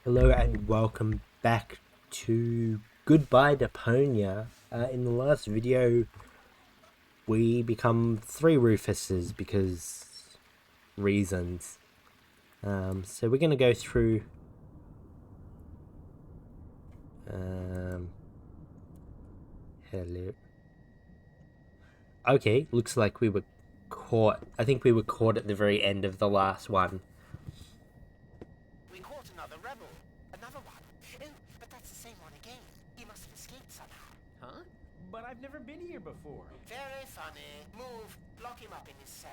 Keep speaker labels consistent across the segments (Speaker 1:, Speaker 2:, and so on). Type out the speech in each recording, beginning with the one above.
Speaker 1: Hello and welcome back to Goodbye Deponia. In the last video, we become 3 Rufuses because reasons. So we're going to go through... hello. Okay, looks like we were caught. I think we were caught at the very end of the last one.
Speaker 2: We caught another rebel. Another one. Oh, but that's the same one again. He must have escaped somehow.
Speaker 3: Huh? But I've never been here before.
Speaker 2: Very funny. Move. Lock him up in his cell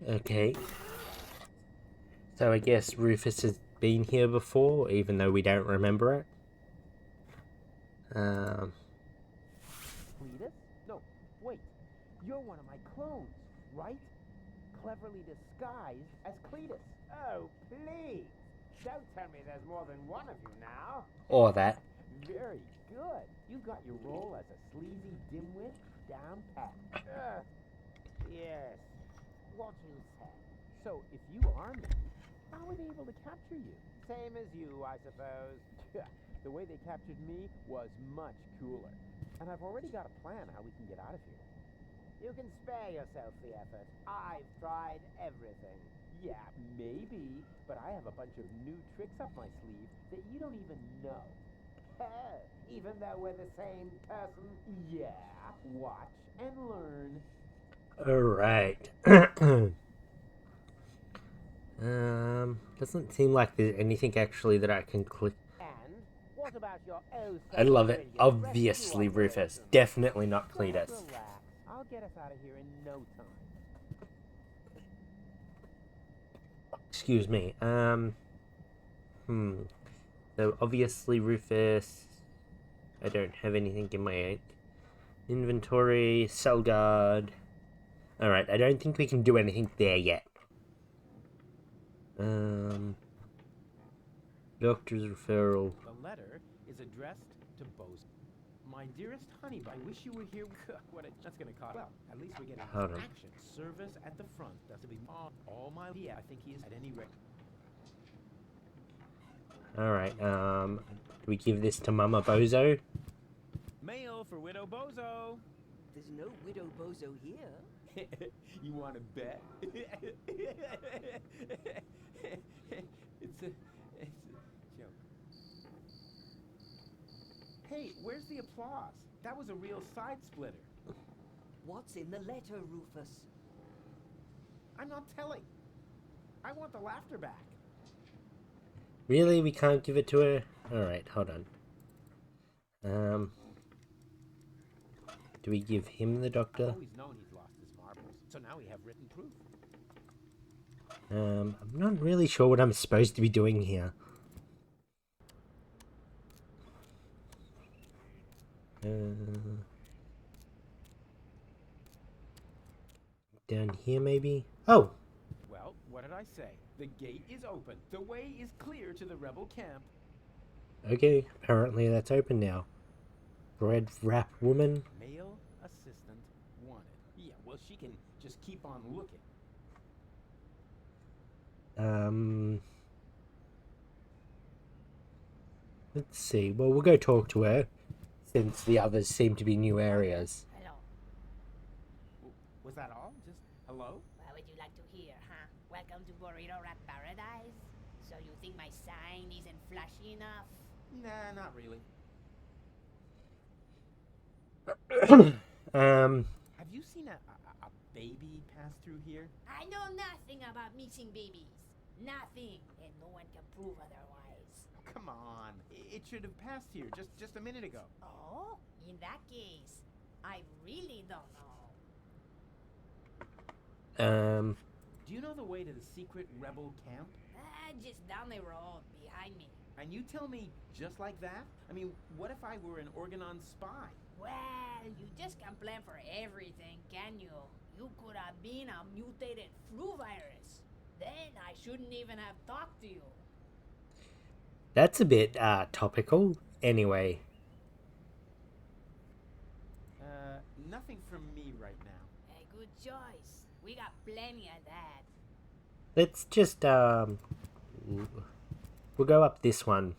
Speaker 2: again.
Speaker 1: Okay. So I guess Rufus has been here before, even though we don't remember it.
Speaker 3: Cletus? No, wait. You're one of my clones, right? Cleverly disguised as Cletus.
Speaker 4: Oh, please. Don't tell me there's more than one of you now.
Speaker 1: Or that.
Speaker 3: Very good. You got your role as a sleazy dimwit down pat.
Speaker 4: Yes. What you said.
Speaker 3: So, if you are me, how were they able to capture you?
Speaker 4: Same as you, I suppose.
Speaker 3: The way they captured me was much cooler. And I've already got a plan how we can get out of here.
Speaker 4: You can spare yourself the effort. I've tried everything.
Speaker 3: Yeah, maybe, but I have a bunch of new tricks up my sleeve that you don't even know.
Speaker 4: Even though we're the same person?
Speaker 3: Yeah, watch and learn.
Speaker 1: Alright. Doesn't seem like there's anything actually that I can click.
Speaker 4: And what about your
Speaker 1: I love it. Obviously Rufus. Definitely not Cletus.
Speaker 3: Relax. I'll get us out of here in no time.
Speaker 1: Excuse me. So obviously Rufus. I don't have anything in my inventory. Cell guard. Alright, I don't think we can do anything there yet. Doctor's referral.
Speaker 3: The letter is addressed to Bozo. My dearest honey, I wish you were here. That's gonna cost. Well, at least we get
Speaker 1: Hold on.
Speaker 3: action. Service at the front. That's to be all my. Yeah, I think he is at any rate.
Speaker 1: Alright, do we give this to Mama Bozo?
Speaker 3: Mail for Widow Bozo.
Speaker 5: There's no Widow Bozo here.
Speaker 3: You want to bet? It's a joke. Hey, where's the applause? That was a real side splitter.
Speaker 5: What's in the letter, Rufus?
Speaker 3: I'm not telling. I want the laughter back.
Speaker 1: Really? We can't give it to her? Alright, hold on. Do we give him the doctor?
Speaker 3: I've always known he's lost his marbles, so now we have written proof.
Speaker 1: I'm not really sure what I'm supposed to be doing here. Down here, maybe? Oh!
Speaker 3: Well, what did I say? The gate is open. The way is clear to the rebel camp.
Speaker 1: Okay, apparently that's open now. Bread wrap woman?
Speaker 3: Male assistant wanted. Yeah, well, she can just keep on looking.
Speaker 1: Let's see. Well, we'll go talk to her, since the others seem to be new areas.
Speaker 6: Hello.
Speaker 3: Was that all? Just hello?
Speaker 6: What would you like to hear, huh? Welcome to Burrito Rat Paradise? So you think my sign isn't flashy enough?
Speaker 3: Nah, not really. Have you seen a baby pass through here?
Speaker 6: I know nothing about missing babies. Nothing. And no one can prove otherwise.
Speaker 3: Oh, come on. It should have passed here just a minute ago.
Speaker 6: Oh? In that case, I really don't know.
Speaker 3: Do you know the way to the secret rebel camp?
Speaker 6: Just down the road, behind me.
Speaker 3: And you tell me just like that? I mean, what if I were an Organon spy?
Speaker 6: Well, you just can't plan for everything, can you? You could have been a mutated flu virus. Then I shouldn't even have talked to you.
Speaker 1: That's a bit, topical. Anyway.
Speaker 3: Nothing from me right now.
Speaker 6: good choice. We got plenty of that.
Speaker 1: Let's just, we'll go up this one.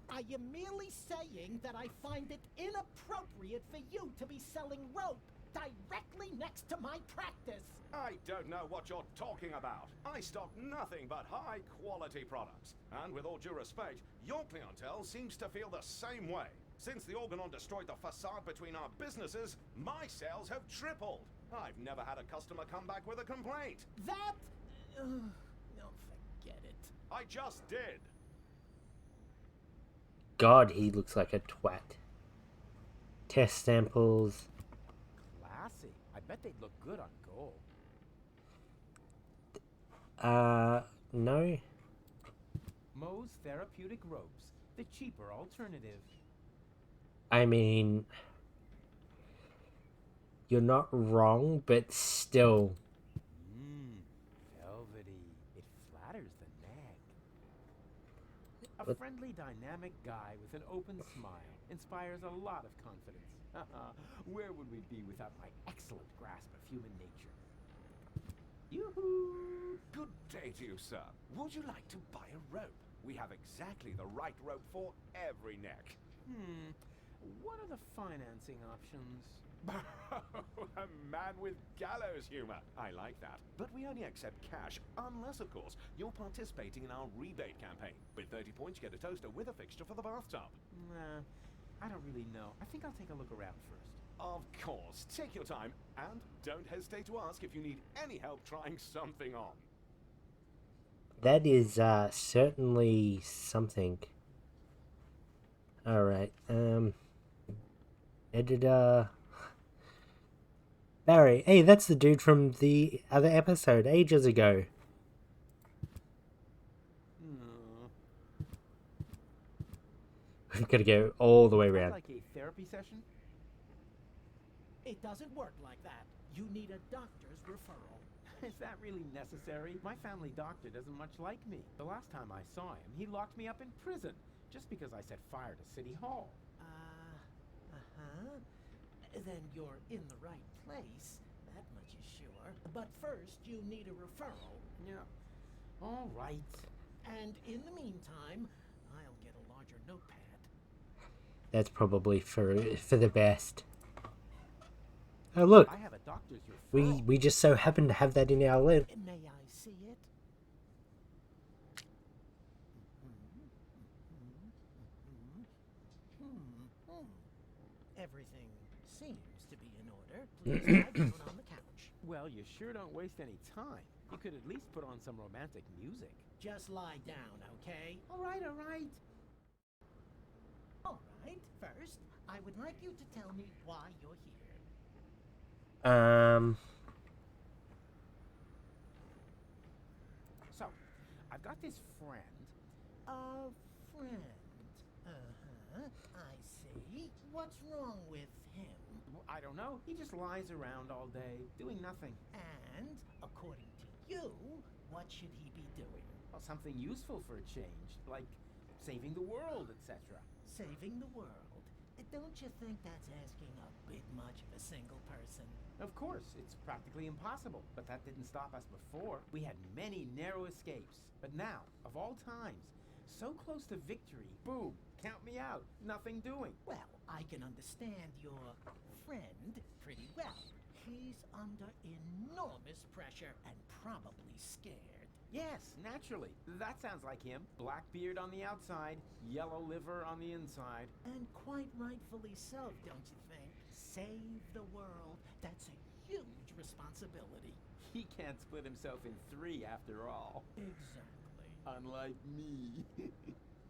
Speaker 7: I am merely saying that I find it inappropriate for you to be selling rope directly next to my practice.
Speaker 8: I don't know what you're talking about. I stock nothing but high-quality products. And with all due respect, your clientele seems to feel the same way. Since the Organon destroyed the facade between our businesses, my sales have tripled. I've never had a customer come back with a complaint.
Speaker 7: That... no, forget it.
Speaker 8: I just did.
Speaker 1: God, he looks like a twat. Test samples.
Speaker 3: Classy. I bet they'd look good on gold.
Speaker 1: No.
Speaker 3: Moe's Therapeutic Ropes, the cheaper alternative.
Speaker 1: I mean, you're not wrong, but still.
Speaker 3: Velvety. It flatters the neck. A
Speaker 1: What?
Speaker 3: friendly, dynamic guy with an open smile inspires a lot of confidence. Where would we be without my excellent grasp of human nature? Yoo-hoo!
Speaker 8: Good day to you, sir. Would you like to buy a rope? We have exactly the right rope for every neck.
Speaker 3: What are the financing options?
Speaker 8: A man with gallows humor. I like that. But we only accept cash unless, of course, you're participating in our rebate campaign. With 30 points, you get a toaster with a fixture for the bathtub.
Speaker 3: Nah, I don't really know. I think I'll take a look around first.
Speaker 8: Of course. Take your time, and don't hesitate to ask if you need any help trying something on.
Speaker 1: That is, certainly something. Alright, editor... Barry. Hey, that's the dude from the other episode, ages ago. We've got to go all the way
Speaker 3: Would you
Speaker 1: around.
Speaker 3: like a therapy session?
Speaker 7: It doesn't work like that. You need a doctor's referral.
Speaker 3: Is that really necessary? My family doctor doesn't much like me. The last time I saw him, he locked me up in prison just because I set fire to City Hall.
Speaker 7: Then you're in the right place. That much is sure. But first, you need a referral.
Speaker 3: Yeah. All right.
Speaker 7: And in the meantime, I'll get a larger notepad.
Speaker 1: That's probably for the best. Oh look,
Speaker 3: I have a doctor's referral.
Speaker 1: we just so happen to have that in our list.
Speaker 7: May I see it? Everything seems to be in order. Please lie down on the couch.
Speaker 3: Well, you sure don't waste any time. You could at least put on some romantic music.
Speaker 7: Just lie down, okay?
Speaker 3: All right, all right.
Speaker 7: All right. First, I would like you to tell me why you're here.
Speaker 3: So, I've got this friend.
Speaker 7: A friend. I see. What's wrong with him?
Speaker 3: I don't know. He just lies around all day, doing nothing.
Speaker 7: And, according to you, what should he be doing?
Speaker 3: Well, something useful for a change, like saving the world, etc.
Speaker 7: Saving the world. Don't you think that's asking a bit much of a single person?
Speaker 3: Of course, it's practically impossible, but that didn't stop us before. We had many narrow escapes, but now, of all times, so close to victory, boom, count me out, nothing doing.
Speaker 7: Well, I can understand your friend pretty well. He's under enormous pressure and probably scared.
Speaker 3: Yes, naturally. That sounds like him. Black beard on the outside, yellow liver on the inside.
Speaker 7: And quite rightfully so, don't you think? Save the world. That's a huge responsibility.
Speaker 3: He can't split himself in three after all.
Speaker 7: Exactly.
Speaker 3: Unlike me.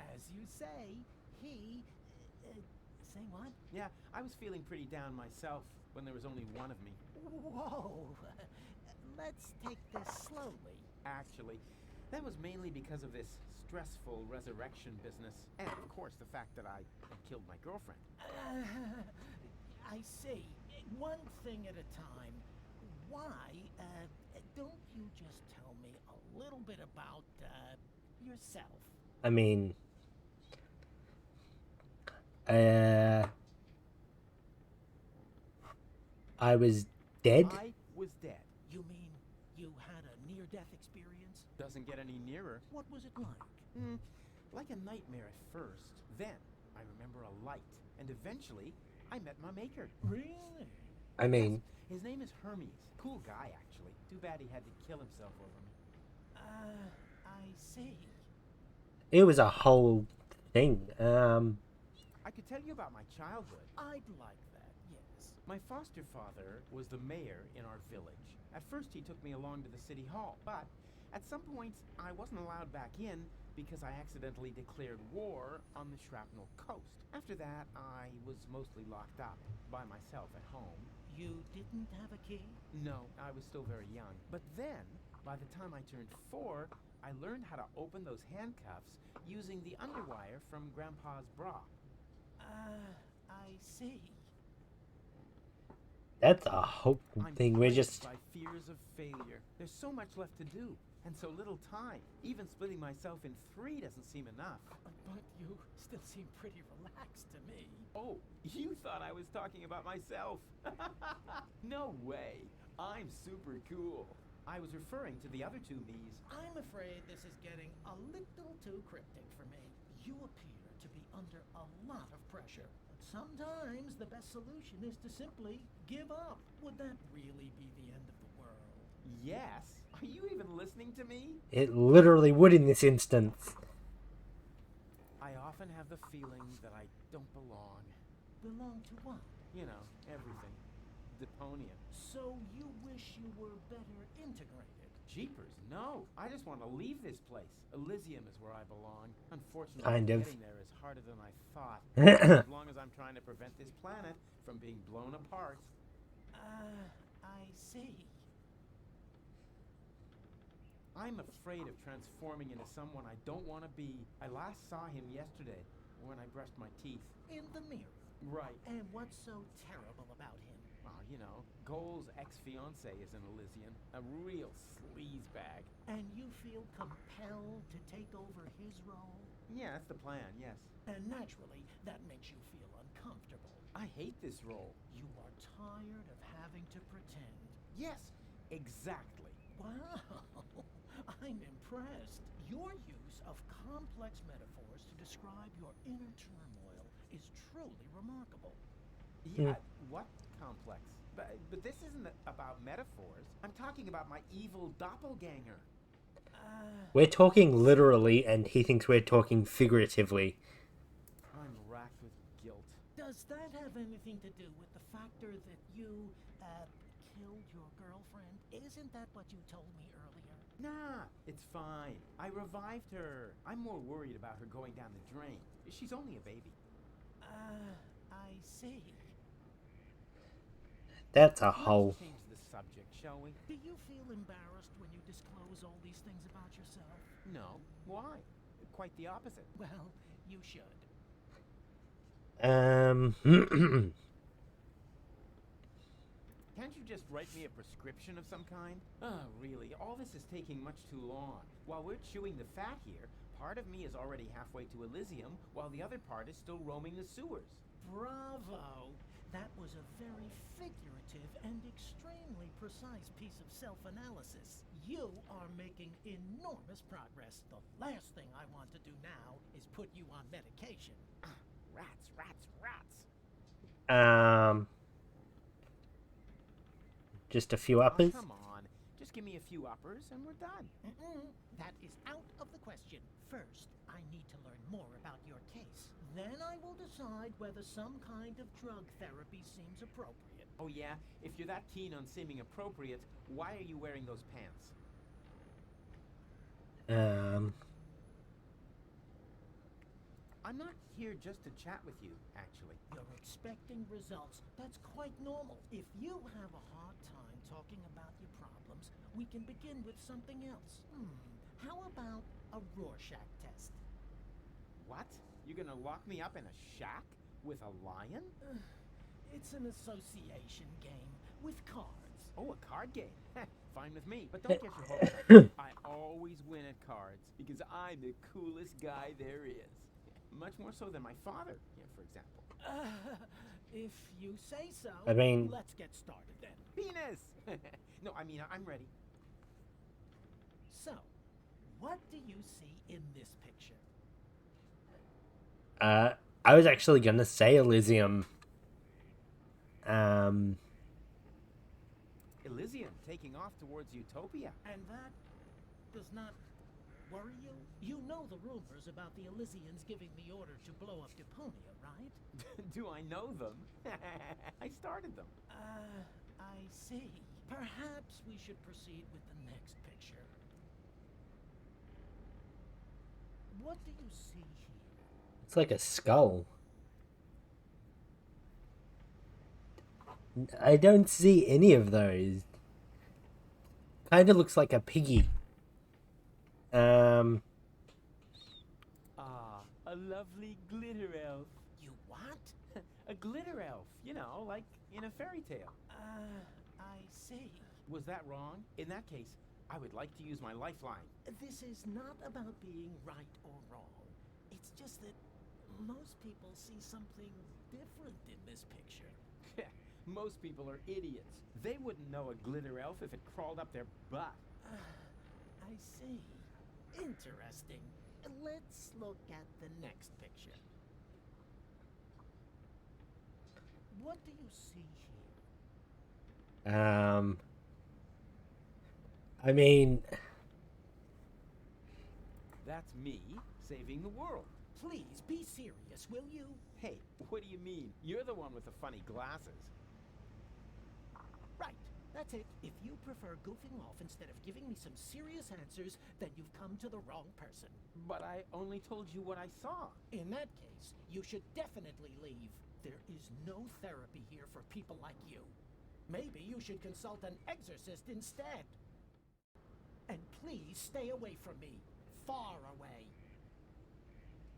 Speaker 7: As you say, he... say what?
Speaker 3: Yeah, I was feeling pretty down myself when there was only one of me.
Speaker 7: Whoa! Let's take this slowly.
Speaker 3: Actually, that was mainly because of this stressful resurrection business. And, of course, the fact that I had killed my girlfriend.
Speaker 7: I see. One thing at a time. Why, don't you just tell me a little bit about, yourself?
Speaker 1: I mean, I was dead?
Speaker 3: I was dead.
Speaker 7: You mean you had a near-death experience?
Speaker 3: Doesn't get any nearer.
Speaker 7: What was it like?
Speaker 3: Like a nightmare at first. Then, I remember a light. And eventually, I met my maker.
Speaker 7: Really?
Speaker 1: I mean,
Speaker 3: His name is Hermes. Cool guy, actually. Too bad he had to kill himself over me.
Speaker 7: I see.
Speaker 1: it was a whole thing.
Speaker 3: I could tell you about my childhood.
Speaker 7: I'd like that, yes.
Speaker 3: My foster father was the mayor in our village. At first, he took me along to the city hall, but at some point, I wasn't allowed back in because I accidentally declared war on the Shrapnel Coast. After that, I was mostly locked up by myself at home.
Speaker 7: You didn't have a key?
Speaker 3: No, I was still very young. But then, by the time I turned 4, I learned how to open those handcuffs using the underwire from Grandpa's bra.
Speaker 7: I see.
Speaker 1: That's a whole
Speaker 3: I'm
Speaker 1: thing. We're
Speaker 3: plagued
Speaker 1: just...
Speaker 3: by fears of failure. There's so much left to do, and so little time. Even splitting myself in 3 doesn't seem enough.
Speaker 7: But you still seem pretty relaxed to me.
Speaker 3: Oh, you thought I was talking about myself. No way. I'm super cool. I was referring to the other 2 me's.
Speaker 7: I'm afraid this is getting a little too cryptic for me. You appear to be under a lot of pressure. Sometimes the best solution is to simply give up. Would that really be the end of the world?
Speaker 3: Yes. Are you even listening to me?
Speaker 1: It literally would in this instance.
Speaker 3: I often have the feeling that I don't belong.
Speaker 7: Belong to what?
Speaker 3: You know, everything. Deponia.
Speaker 7: So you wish you were better integrated?
Speaker 3: Jeepers, no. I just want to leave this place. Elysium is where I belong. Unfortunately,
Speaker 1: Kind of.
Speaker 3: getting there is harder than I thought. As long as I'm trying to prevent this planet from being blown apart.
Speaker 7: I see.
Speaker 3: I'm afraid of transforming into someone I don't want to be. I last saw him yesterday when I brushed my teeth.
Speaker 7: In the mirror.
Speaker 3: Right.
Speaker 7: And what's so terrible about him?
Speaker 3: Oh, you know, Goal's ex-fiance is an Elysian. A real sleazebag.
Speaker 7: And you feel compelled to take over his role?
Speaker 3: Yeah, that's the plan, yes.
Speaker 7: And naturally, that makes you feel uncomfortable.
Speaker 3: I hate this role.
Speaker 7: You are tired of having to pretend.
Speaker 3: Yes, exactly.
Speaker 7: Wow, I'm impressed. Your use of complex metaphors to describe your inner turmoil is truly remarkable.
Speaker 3: Yeah, what complex? But this isn't about metaphors. I'm talking about my evil doppelganger.
Speaker 1: We're talking literally, and he thinks we're talking figuratively.
Speaker 3: I'm racked with guilt.
Speaker 7: Does that have anything to do with the factor that you, killed your girlfriend? Isn't that what you told me earlier?
Speaker 3: Nah, it's fine. I revived her. I'm more worried about her going down the drain. She's only a baby.
Speaker 7: I see.
Speaker 1: That's a
Speaker 3: Let's
Speaker 1: whole...
Speaker 3: change the subject, shall we?
Speaker 7: Do you feel embarrassed when you disclose all these things about yourself?
Speaker 3: No. Why? Quite the opposite.
Speaker 7: Well, you should.
Speaker 3: Can't you just write me a prescription of some kind? Oh, really, all this is taking much too long. While we're chewing the fat here, part of me is already halfway to Elysium, while the other part is still roaming the sewers.
Speaker 7: Bravo! That was a very figurative and extremely precise piece of self-analysis. You are making enormous progress. The last thing I want to do now is put you on medication.
Speaker 3: Rats, rats, rats!
Speaker 1: Just a few
Speaker 3: Oh,
Speaker 1: uppers?
Speaker 3: come on. Just give me a few uppers and we're done.
Speaker 7: That is out of the question. First, I need to learn more about your case. Then I will decide whether some kind of drug therapy seems appropriate.
Speaker 3: Oh yeah? If you're that keen on seeming appropriate, why are you wearing those pants? I'm not here just to chat with you, actually.
Speaker 7: You're expecting results. That's quite normal. If you have a hard time talking about your problems, we can begin with something else. How about a Rorschach test?
Speaker 3: What? You're gonna lock me up in a shack? With a lion?
Speaker 7: It's an association game with cards.
Speaker 3: Oh, a card game. Fine with me. But don't get your hopes up. I always win at cards because I'm the coolest guy there is. Much more so than my father, for example.
Speaker 7: If you say so.
Speaker 1: I mean-
Speaker 7: Let's get started then.
Speaker 3: Penis! No, I mean, I'm ready.
Speaker 7: So, what do you see in this picture?
Speaker 1: I was actually gonna say Elysium.
Speaker 3: Elysium taking off towards Utopia.
Speaker 7: And that does not worry you? You know the rumors about the Elysians giving the order to blow up Deponia, right?
Speaker 3: Do I know them? I started them.
Speaker 7: I see. Perhaps we should proceed with the next picture. What do you see here?
Speaker 1: It's like a skull. I don't see any of those. Kind of looks like a piggy.
Speaker 3: Ah, a lovely glitter elf.
Speaker 7: You what?
Speaker 3: A glitter elf, you know, like in a fairy tale.
Speaker 7: I see.
Speaker 3: Was that wrong? In that case, I would like to use my lifeline.
Speaker 7: This is not about being right or wrong. It's just that most people see something different in this picture.
Speaker 3: Most people are idiots. They wouldn't know a glitter elf if it crawled up their butt.
Speaker 7: I see. Interesting. Let's look at the next picture. What do you see here?
Speaker 1: I mean,
Speaker 3: That's me saving the world.
Speaker 7: Please be serious, will you?
Speaker 3: Hey, what do you mean? You're the one with the funny glasses.
Speaker 7: Right. That's it. If you prefer goofing off instead of giving me some serious answers, then you've come to the wrong person.
Speaker 3: But I only told you what I saw.
Speaker 7: In that case, you should definitely leave. There is no therapy here for people like you. Maybe you should consult an exorcist instead. And please stay away from me. Far away.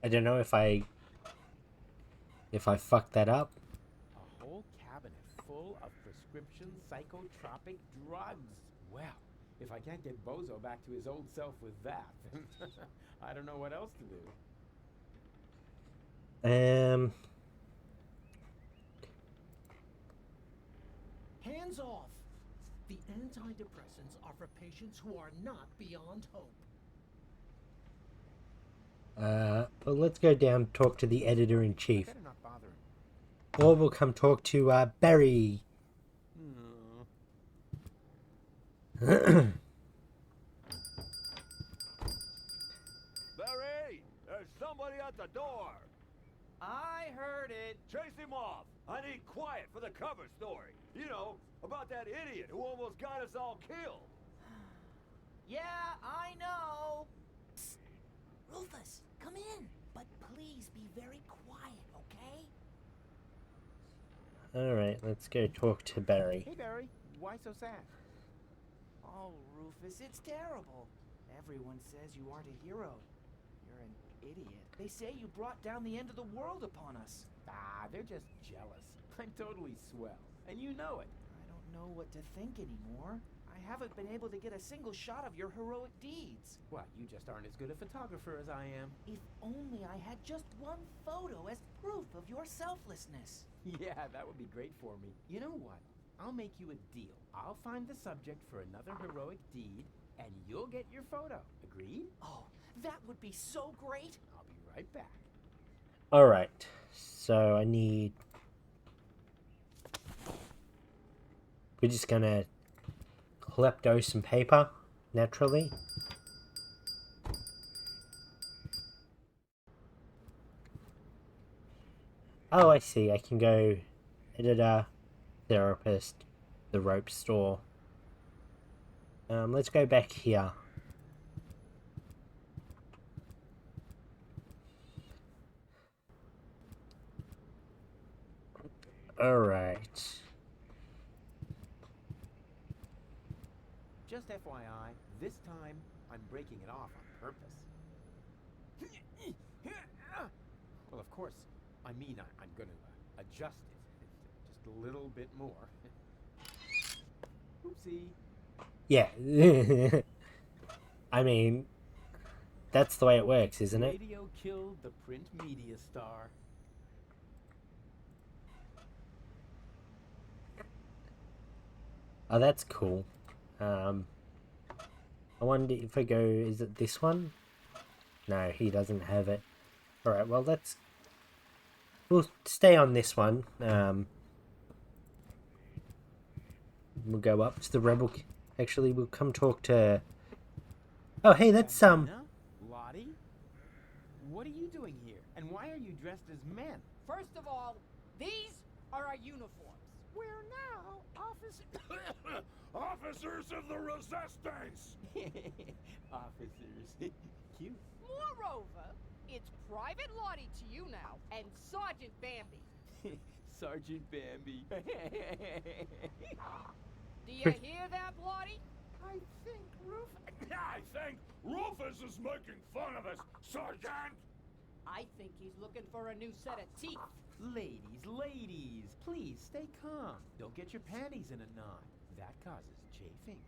Speaker 1: I don't know if I fucked that up.
Speaker 3: A whole cabinet full of prescription psychotropic drugs. Well, if I can't get Bozo back to his old self with that, I don't know what else to do.
Speaker 7: Hands off! The antidepressants are for patients who are not beyond hope.
Speaker 1: But let's go down, talk to the editor-in-chief.
Speaker 3: Better not bother him.
Speaker 1: Or we'll come talk to, Barry.
Speaker 8: Barry, there's somebody at the door.
Speaker 2: I heard it.
Speaker 8: Chase him off. I need quiet for the cover story. You know, about that idiot who almost got us all killed.
Speaker 2: Yeah, I know. Psst. Rufus, come in. But please be very quiet, okay?
Speaker 1: Alright, let's go talk to Barry.
Speaker 3: Hey, Barry. Why so sad?
Speaker 2: Oh, Rufus, it's terrible. Everyone says you aren't a hero. You're an idiot. They say you brought down the end of the world upon us.
Speaker 3: Ah, they're just jealous. I'm totally swell. And you know it.
Speaker 2: I don't know what to think anymore. I haven't been able to get a single shot of your heroic deeds.
Speaker 3: What, you just aren't as good a photographer as I am?
Speaker 2: If only I had just one photo as proof of your selflessness.
Speaker 3: Yeah, that would be great for me. You know what? I'll make you a deal. I'll find the subject for another heroic deed, and you'll get your photo. Agreed?
Speaker 2: Oh, that would be so great.
Speaker 3: I'll be right back.
Speaker 1: Alright, so I need... We're just gonna klepto some paper, naturally. Oh, I see. I can go editor, therapist, the rope store. Let's go back here. Alright.
Speaker 3: Just FYI, this time I'm breaking it off on purpose. Well, of course, I mean I'm going to adjust it just a little bit more. Oopsie.
Speaker 1: Yeah. I mean, that's the way it works, isn't it?
Speaker 3: Radio killed the print media star.
Speaker 1: Oh, that's cool. I wonder if I go, is it this one? No, he doesn't have it. Alright, well, we'll stay on this one. We'll go up to the rebel. Actually, we'll come talk to... Oh, hey, that's,
Speaker 3: Nina? Lottie? What are you doing here? And why are you dressed as men?
Speaker 6: First of all, these are our uniforms.
Speaker 4: We're now
Speaker 8: Officers of the Resistance!
Speaker 3: Officers. Cute.
Speaker 6: Moreover, it's Private Lottie to you now, and Sergeant Bambi.
Speaker 3: Sergeant Bambi.
Speaker 6: Do you hear that, Lottie?
Speaker 4: I think
Speaker 8: Rufus is making fun of us, Sergeant!
Speaker 6: I think he's looking for a new set of teeth.
Speaker 3: Ladies, please stay calm. Don't get your panties in a knot. That causes chafing.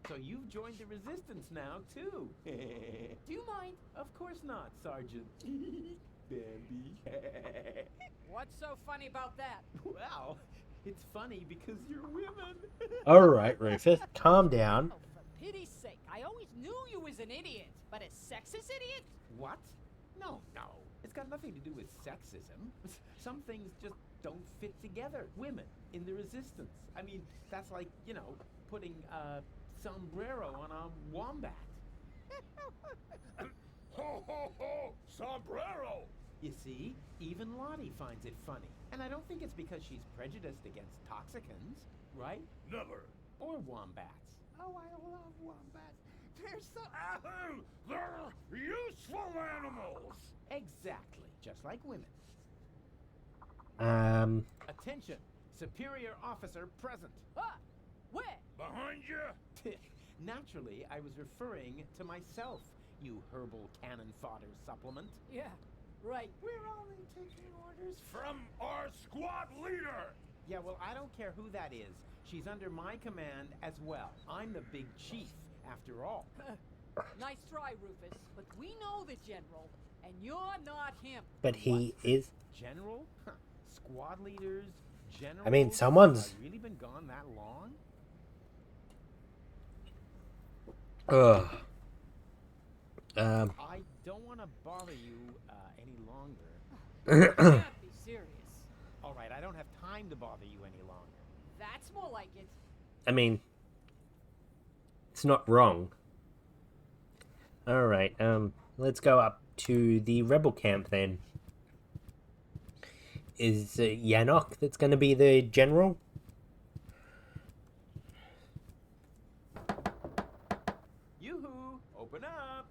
Speaker 3: So you've joined the resistance now, too.
Speaker 6: Do you mind?
Speaker 3: Of course not, Sergeant. Bambi.
Speaker 6: What's so funny about that?
Speaker 3: Well, it's funny because you're women.
Speaker 1: Alright, Rufus, calm down.
Speaker 6: Oh, for pity's sake, I always knew you was an idiot. But a sexist idiot?
Speaker 3: What? No. It's got nothing to do with sexism. Some things just don't fit together. Women in the resistance. I mean, that's like, putting a sombrero on a wombat.
Speaker 8: Ho, ho, ho! Sombrero!
Speaker 3: You see, even Lottie finds it funny. And I don't think it's because she's prejudiced against toxicants, right?
Speaker 8: Never.
Speaker 3: Or wombats.
Speaker 4: Oh, I love wombats. They're so...
Speaker 8: Ahoo! They're useful animals!
Speaker 3: Exactly, just like women. Attention! Superior officer present.
Speaker 6: Ah, where?
Speaker 8: Behind you?
Speaker 3: Naturally, I was referring to myself, you herbal cannon fodder supplement.
Speaker 6: Yeah, right.
Speaker 4: We're only taking orders
Speaker 8: From our squad leader!
Speaker 3: Yeah, well, I don't care who that is. She's under my command as well. I'm the big chief, after all.
Speaker 6: Nice try, Rufus. But we know the general, and you're not him.
Speaker 1: But he is...
Speaker 3: General? Huh. Squad leaders? General?
Speaker 1: I mean, someone's...
Speaker 3: Have I really been gone that long?
Speaker 1: Ugh.
Speaker 3: I don't want to bother you any longer.
Speaker 6: You can't be serious.
Speaker 3: All right, I don't have time to bother you any longer.
Speaker 6: That's more like it.
Speaker 1: I mean... It's not wrong. Alright, let's go up to the rebel camp then. Is Yanok that's going to be the general?
Speaker 3: Yoo-hoo! Open up!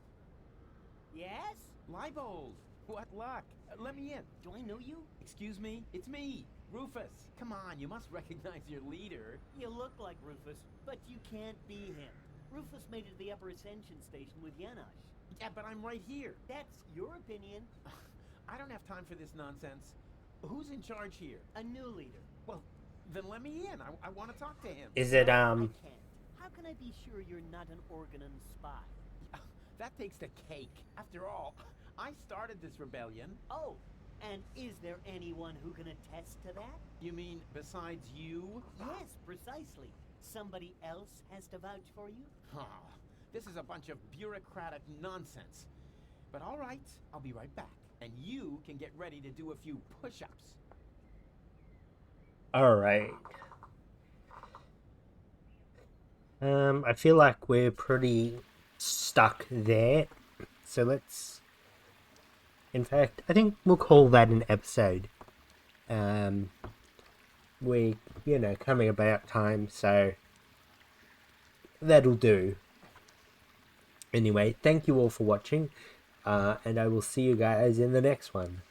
Speaker 5: Yes?
Speaker 3: Leibold! What luck? Let me in.
Speaker 5: Do I know you?
Speaker 3: Excuse me? It's me, Rufus. Come on, you must recognize your leader.
Speaker 5: You look like Rufus, but you can't be him. Rufus made it to the upper ascension station with Yanash.
Speaker 3: Yeah, but I'm right here.
Speaker 5: That's your opinion.
Speaker 3: I don't have time for this nonsense. Who's in charge here?
Speaker 5: A new leader.
Speaker 3: Well, then let me in. I want to talk to him.
Speaker 1: Is it,
Speaker 5: I can't. How can I be sure you're not an Organon spy?
Speaker 3: That takes the cake. After all, I started this rebellion.
Speaker 5: Oh, and is there anyone who can attest to that?
Speaker 3: You mean besides you?
Speaker 5: Yes, precisely. Somebody else has to vouch for you?
Speaker 3: Oh, this is a bunch of bureaucratic nonsense. But all right, I'll be right back. And you can get ready to do a few push-ups.
Speaker 1: Alright. I feel like we're pretty stuck there. So let's... In fact, I think we'll call that an episode. We're, coming about time, so... That'll do. Anyway, thank you all for watching. And I will see you guys in the next one.